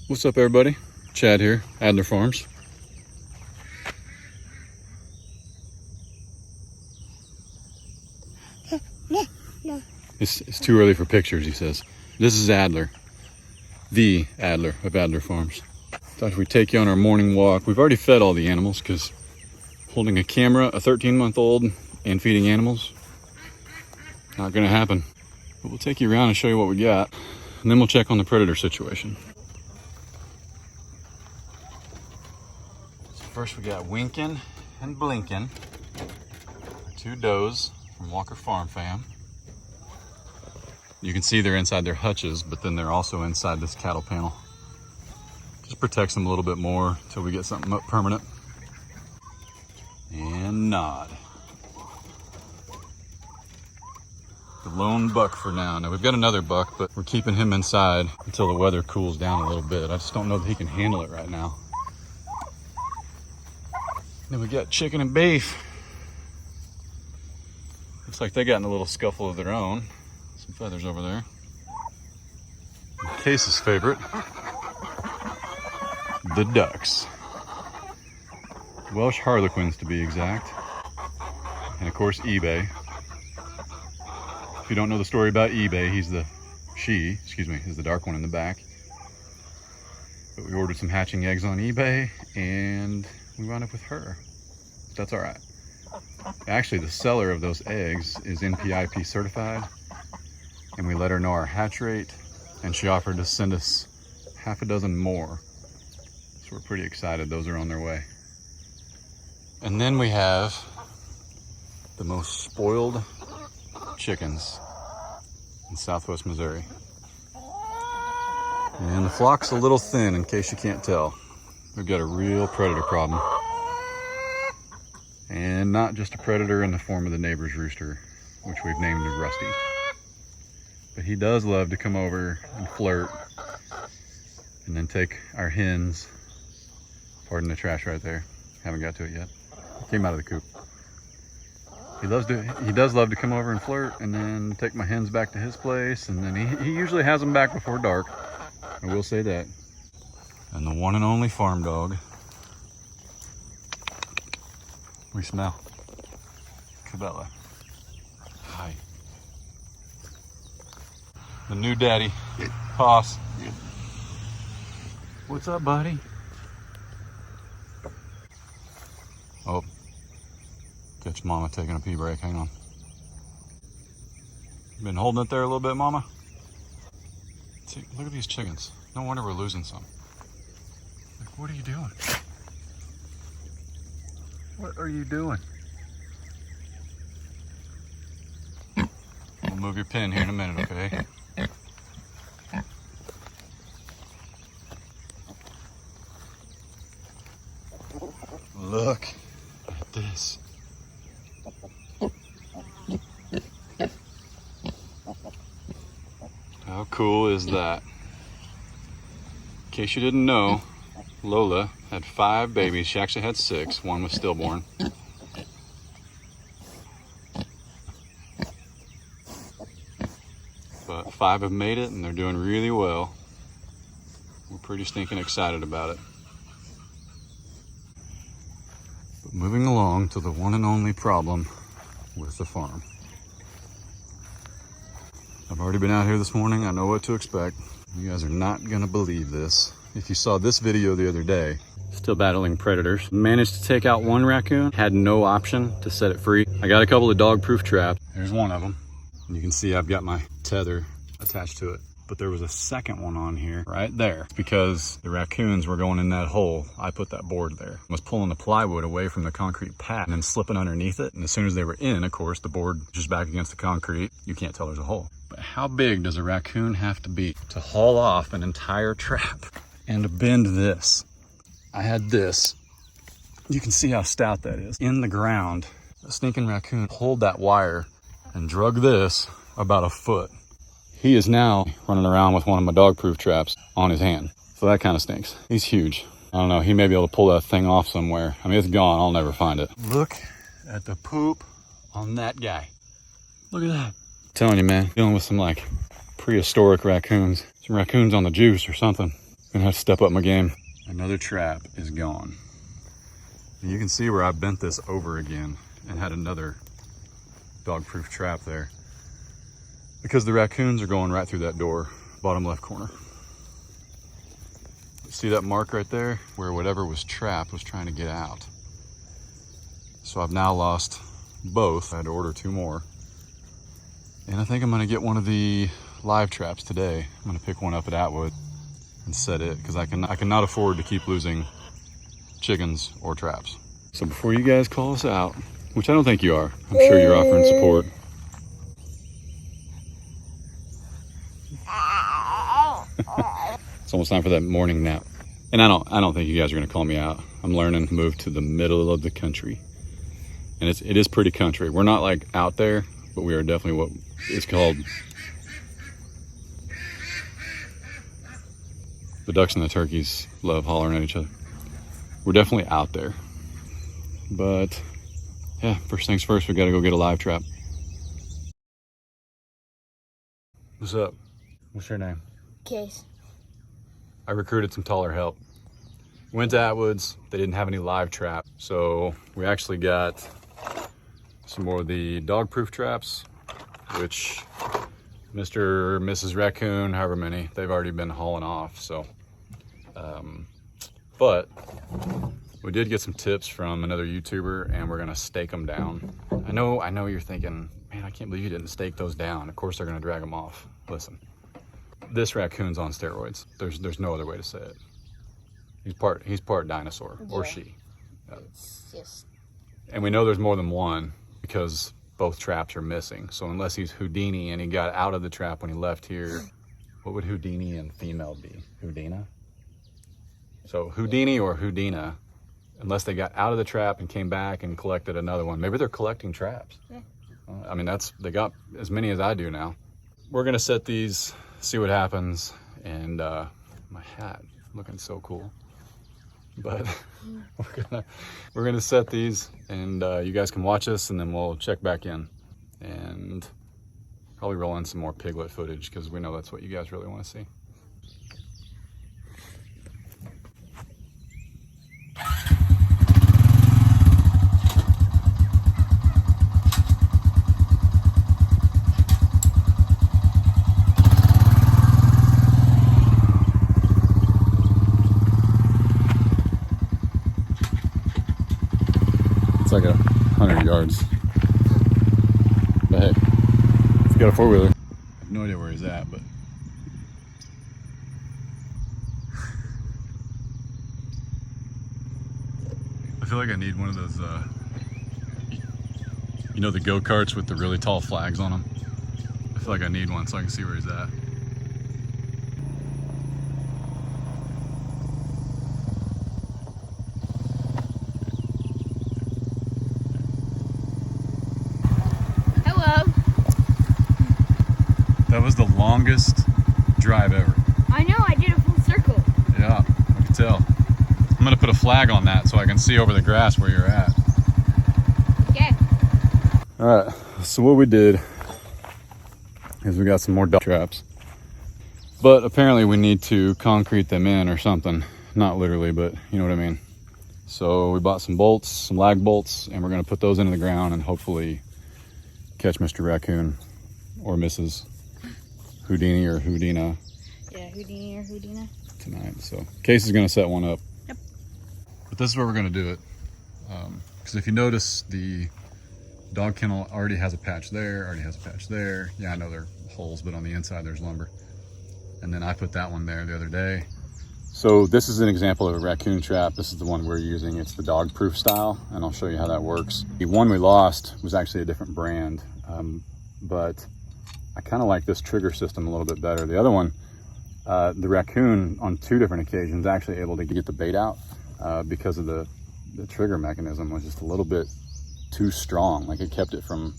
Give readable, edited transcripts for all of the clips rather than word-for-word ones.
What's up, everybody? Chad here, Adler Farms. No. It's too early for pictures, he says. This is Adler, the Adler of Adler Farms. Thought we'd take you on our morning walk. We've already fed all the animals because holding a camera, a 13-month-old, and feeding animals, not gonna happen. But we'll take you around and show you what we got, and then we'll check on the predator situation. So first we got Winkin' and Blinkin', two does from Walker Farm Fam. You can see they're inside their hutches, but then they're also inside this cattle panel. Just protects them a little bit more until we get something up permanent. And Nod. The lone buck for now. Now we've got another buck, but we're keeping him inside until the weather cools down a little bit. I just don't know that he can handle it right now. Then we got Chicken and Beef. Looks like they got in a little scuffle of their own. Some feathers over there. And Case's favorite, the ducks. Welsh Harlequins to be exact. And of course eBay. If you don't know the story about eBay, he's the dark one in the back. But we ordered some hatching eggs on eBay and we wound up with her. That's all right. Actually, the seller of those eggs is NPIP certified, and we let her know our hatch rate, and she offered to send us half a dozen more. So we're pretty excited. Those are on their way. And then we have the most spoiled chickens in Southwest Missouri. And the flock's a little thin, in case you can't tell. We've got a real predator problem. And not just a predator in the form of the neighbor's rooster, which we've named Rusty. But he does love to come over and flirt and then take our hens. Pardon the trash right there. Haven't got to it yet. Came out of the coop. He does love to come over and flirt and then take my hens back to his place, and then he usually has them back before dark. I will say that. And the one and only farm dog. We smell. Cabela. Hi. The new daddy. Hoss. What's up, buddy? Oh. Catch Mama taking a pee break. Hang on. Been holding it there a little bit, Mama? See, look at these chickens. No wonder we're losing some. Like, what are you doing? What are you doing? We'll move your pin here in a minute, okay? Look at this. How cool is that? In case you didn't know, Lola had 5 babies. She actually had 6. One was stillborn. But 5 have made it and they're doing really well. We're pretty stinking excited about it. But moving along to the one and only problem with the farm. I've already been out here this morning. I know what to expect. You guys are not gonna believe this. If you saw this video the other day, still battling predators. Managed to take out one raccoon, had no option to set it free. I got a couple of dog-proof traps. There's one of them. And you can see I've got my tether attached to it. But there was a second one on here right there. It's because the raccoons were going in that hole. I put that board there. I was pulling the plywood away from the concrete pad and then slipping underneath it. And as soon as they were in, of course, the board just back against the concrete. You can't tell there's a hole. But how big does a raccoon have to be to haul off an entire trap and to bend this? I had this. You can see how stout that is. In the ground, a stinking raccoon pulled that wire and drug this about a foot. He is now running around with one of my dog-proof traps on his hand. So that kind of stinks. He's huge. I don't know, he may be able to pull that thing off somewhere. I mean, it's gone, I'll never find it. Look at the poop on that guy. Look at that. I'm telling you, man, dealing with some like prehistoric raccoons. Some raccoons on the juice or something. Gonna have to step up my game. Another trap is gone. You can see where I bent this over again and had another dog-proof trap there, because the raccoons are going right through that door, bottom left corner. See that mark right there where whatever was trapped was trying to get out. So I've now lost both. I had to order 2 more. And I think I'm gonna get one of the live traps today. I'm gonna pick one up at Atwood and set it, because I cannot afford to keep losing chickens or traps. So before you guys call us out, which I don't think you are, I'm sure you're offering support. It's almost time for that morning nap. And I don't think you guys are gonna call me out. I'm learning to move to the middle of the country. And it is pretty country. We're not like out there, but we are definitely what it's called. The ducks and the turkeys love hollering at each other. We're definitely out there. But yeah, first things first, we gotta go get a live trap. What's up? What's your name? Case. I recruited some taller help. Went to Atwood's, they didn't have any live trap. So we actually got some more of the dog-proof traps, which Mr. and Mrs. Raccoon, however many, they've already been hauling off. So, but we did get some tips from another YouTuber, and we're gonna stake them down. I know you're thinking, man, I can't believe you didn't stake those down. Of course they're gonna drag them off. Listen, this raccoon's on steroids. There's no other way to say it. He's part dinosaur, or she. It's just... And we know there's more than one because both traps are missing. So unless he's Houdini and he got out of the trap when he left here, what would Houdini and female be? Houdina? So Houdini or Houdina, unless they got out of the trap and came back and collected another one. Maybe they're collecting traps. Yeah. I mean, they got as many as I do now. We're gonna set these, see what happens. And my hat, looking so cool. But we're gonna set these, and you guys can watch us, and then we'll check back in and probably roll in some more piglet footage, because we know that's what you guys really want to see. It's like 100 yards. But hey, if you got a 4-wheeler. I have no idea where he's at, but I feel like I need one of those, you know, the go-karts with the really tall flags on them. I feel like I need one so I can see where he's at. That was the longest drive ever. I know, I did a full circle. Yeah, I can tell. I'm gonna put a flag on that so I can see over the grass where you're at. Okay. All right, so what we did is we got some more dog traps. But apparently we need to concrete them in or something. Not literally, but you know what I mean. So we bought some bolts, some lag bolts, and we're gonna put those into the ground and hopefully catch Mr. Raccoon or Mrs. Houdini or Houdina. Yeah, Houdini or Houdina. Tonight. So Case is gonna set one up. Yep. But this is where we're gonna do it. Because if you notice, the dog kennel already has a patch there, already has a patch there. Yeah, I know they're holes, but on the inside there's lumber. And then I put that one there the other day. So this is an example of a raccoon trap. This is the one we're using. It's the dog-proof style, and I'll show you how that works. The one we lost was actually a different brand, but I kind of like this trigger system a little bit better. The other one, the raccoon on 2 different occasions actually able to get the bait out because of the trigger mechanism was just a little bit too strong. Like, it kept it from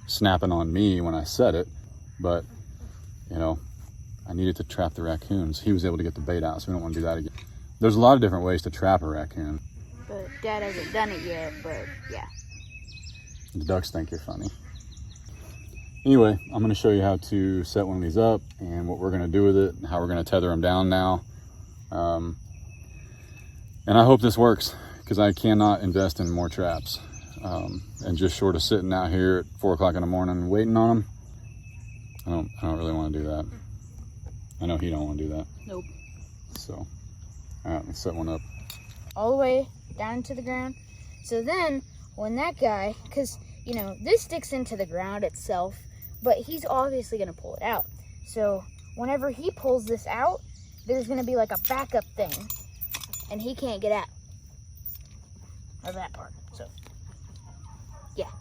snapping on me when I set it, but you know, I needed to trap the raccoons. He was able to get the bait out, so we don't want to do that again. There's a lot of different ways to trap a raccoon. But Dad hasn't done it yet, but yeah. The ducks think you're funny. Anyway, I'm going to show you how to set one of these up and what we're going to do with it and how we're going to tether them down now. And I hope this works, because I cannot invest in more traps. And just short of sitting out here at 4 o'clock in the morning waiting on them, I don't really want to do that. I know he don't want to do that. Nope. So, all right, let's set one up. All the way down to the ground. So then, when that guy, because, you know, this sticks into the ground itself, but he's obviously going to pull it out. So, whenever he pulls this out, there's going to be like a backup thing, and he can't get out of that part. So, yeah.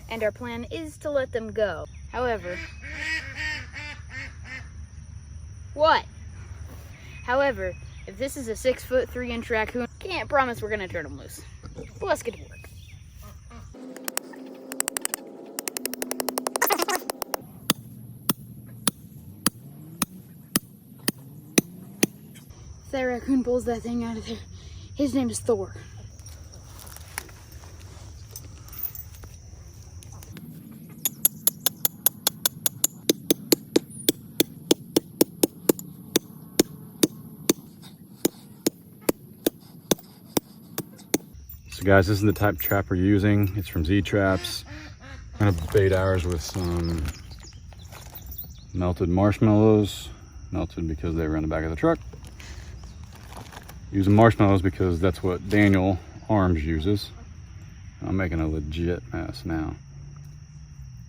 And our plan is to let them go. However, what? However, if this is a 6 foot 3 inch raccoon, can't promise we're gonna turn him loose. But let's get to work. If that raccoon pulls that thing out of there, his name is Thor. So guys, this is the type of trap we're using. It's from Z Traps. I'm gonna bait ours with some melted marshmallows. Melted because they were in the back of the truck. Using marshmallows because that's what Daniel Arms uses. I'm making a legit mess now.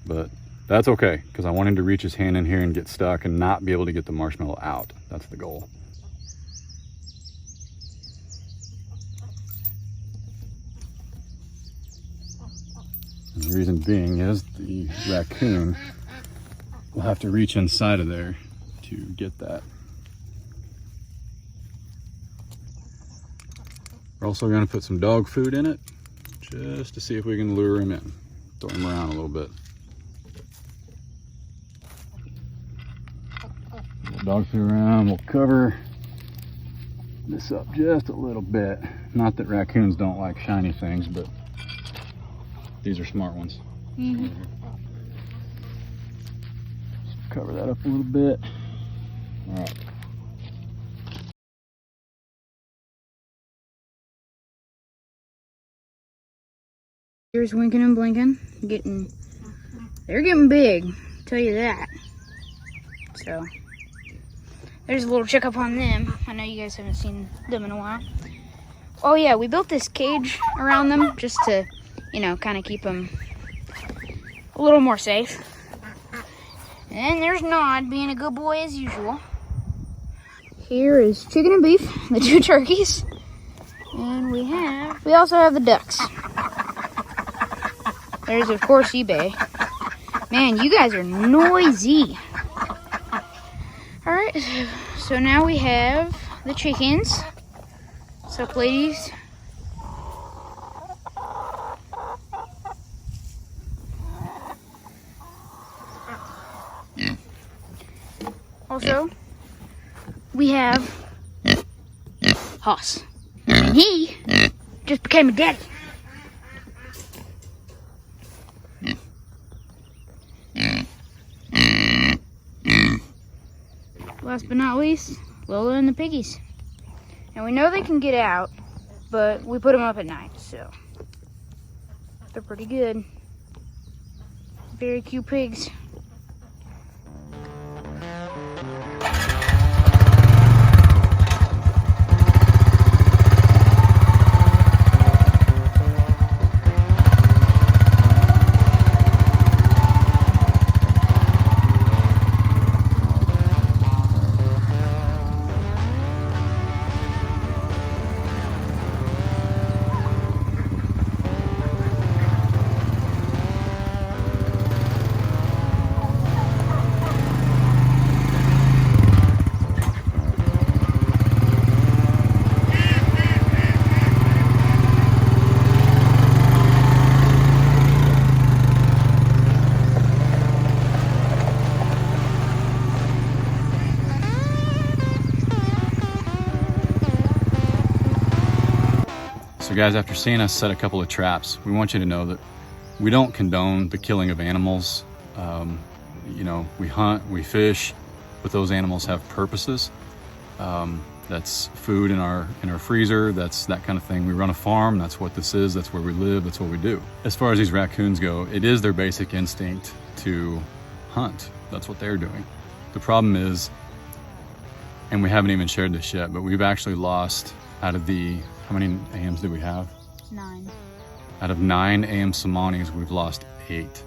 But that's okay, because I want him to reach his hand in here and get stuck and not be able to get the marshmallow out. That's the goal. And the reason being is the raccoon will have to reach inside of there to get that. We're also going to put some dog food in it just to see if we can lure him in. Throw him around a little bit. Dog food around, we'll cover this up just a little bit. Not that raccoons don't like shiny things, but these are smart ones. Mm-hmm. Cover that up a little bit. All right. Here's winking and blinking. They're getting big, I'll tell you that. So, there's a little checkup on them. I know you guys haven't seen them in a while. Oh yeah, we built this cage around them just to, you know, kind of keep them a little more safe. And there's Nod being a good boy as usual. Here is chicken and beef, the 2 turkeys. And we also have the ducks. There's, of course, eBay. Man, you guys are noisy. Alright, so now we have the chickens. What's up, ladies? Also, we have Hoss. And he just became a daddy. Last but not least, Lola and the piggies. And we know they can get out, but we put them up at night, so they're pretty good. Very cute pigs. So guys, after seeing us set a couple of traps, we want you to know that we don't condone the killing of animals. You know, we hunt, we fish, but those animals have purposes. That's food in our freezer. That's that kind of thing. We run a farm. That's what this is. That's where we live. That's what we do. As far as these raccoons go, it is their basic instinct to hunt. That's what they're doing. The problem is, and we haven't even shared this yet, but we've actually lost out of the, how many AYAMs did we have? 9. Out of 9 AyamCemanis, we've lost 8.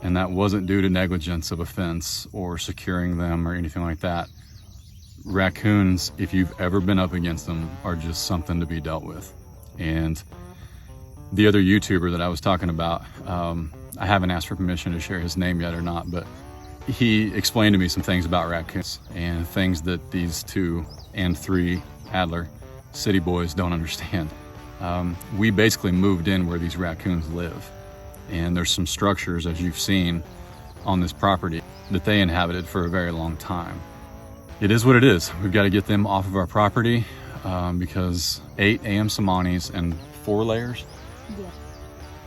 And that wasn't due to negligence of a fence or securing them or anything like that. Raccoons, if you've ever been up against them, are just something to be dealt with. And the other YouTuber that I was talking about, I haven't asked for permission to share his name yet or not, but he explained to me some things about raccoons and things that these 2 and 3 Adler city boys don't understand. We basically moved in where these raccoons live, and there's some structures, as you've seen on this property, that they inhabited for a very long time. It is what it is. We've got to get them off of our property because 8 AyamCemanis and 4 layers? Yeah.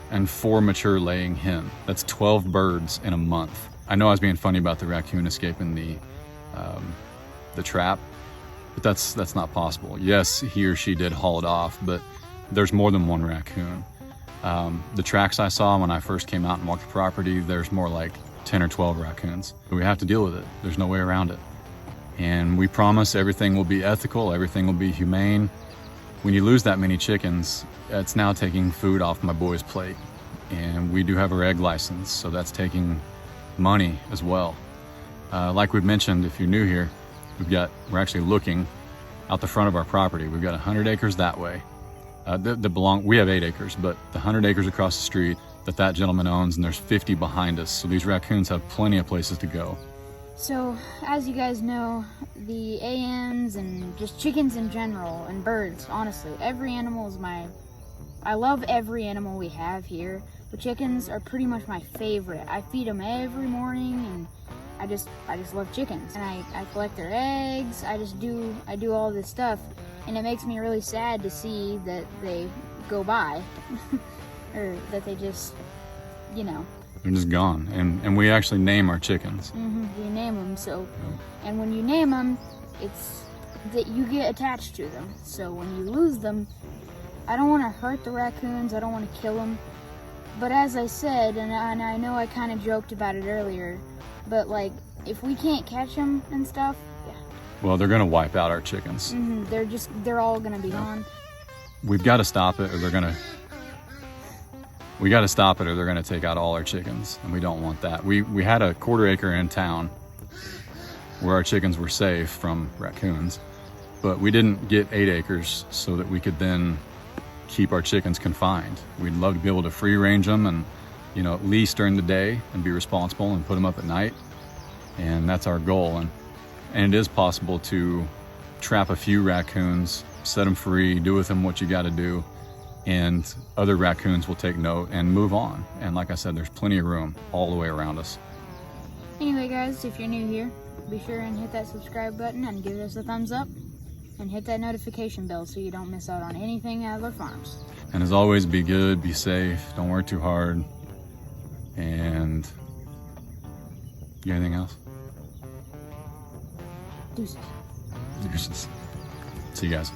And 4 mature laying hen. That's 12 birds in a month. I know I was being funny about the raccoon escaping the trap, but that's not possible. Yes, he or she did haul it off, but there's more than 1 raccoon. The tracks I saw when I first came out and walked the property, there's more like 10 or 12 raccoons. We have to deal with it. There's no way around it. And we promise everything will be ethical, everything will be humane. When you lose that many chickens, it's now taking food off my boy's plate. And we do have our egg license, so that's taking money as well. Like we've mentioned, if you're new here, we're actually looking out the front of our property. We've got 100 acres that way. We have 8 acres, but the 100 acres across the street that gentleman owns, and there's 50 behind us. So these raccoons have plenty of places to go. So, as you guys know, the AYAMs and just chickens in general, and birds, honestly, every animal is I love every animal we have here, but chickens are pretty much my favorite. I feed them every morning, and I just love chickens. And I collect their eggs, I do all this stuff, and it makes me really sad to see that they go by, or that they just, you know. They're just gone, and we actually name our chickens. We name them, so, and when you name them, it's that you get attached to them. So when you lose them, I don't want to hurt the raccoons, I don't want to kill them. But as I said, and I know I kind of joked about it earlier, but like, if we can't catch them and stuff, yeah. Well, they're gonna wipe out our chickens. They're all gonna be gone. We've got to stop it, or they're gonna take out all our chickens, and we don't want that. We had a 1/4 acre in town where our chickens were safe from raccoons, but we didn't get 8 acres so that we could then keep our chickens confined. We'd love to be able to free range them and, at least during the day, and be responsible and put them up at night. And that's our goal. And it is possible to trap a few raccoons, set them free, do with them what you got to do, and other raccoons will take note and move on. And like I said, there's plenty of room all the way around us. Anyway guys, if you're new here, be sure and hit that subscribe button and give us a thumbs up, and hit that notification bell so you don't miss out on anything Adler Farms. And as always, be good, be safe, don't work too hard, and you got anything else? Deuces. Deuces. See you guys.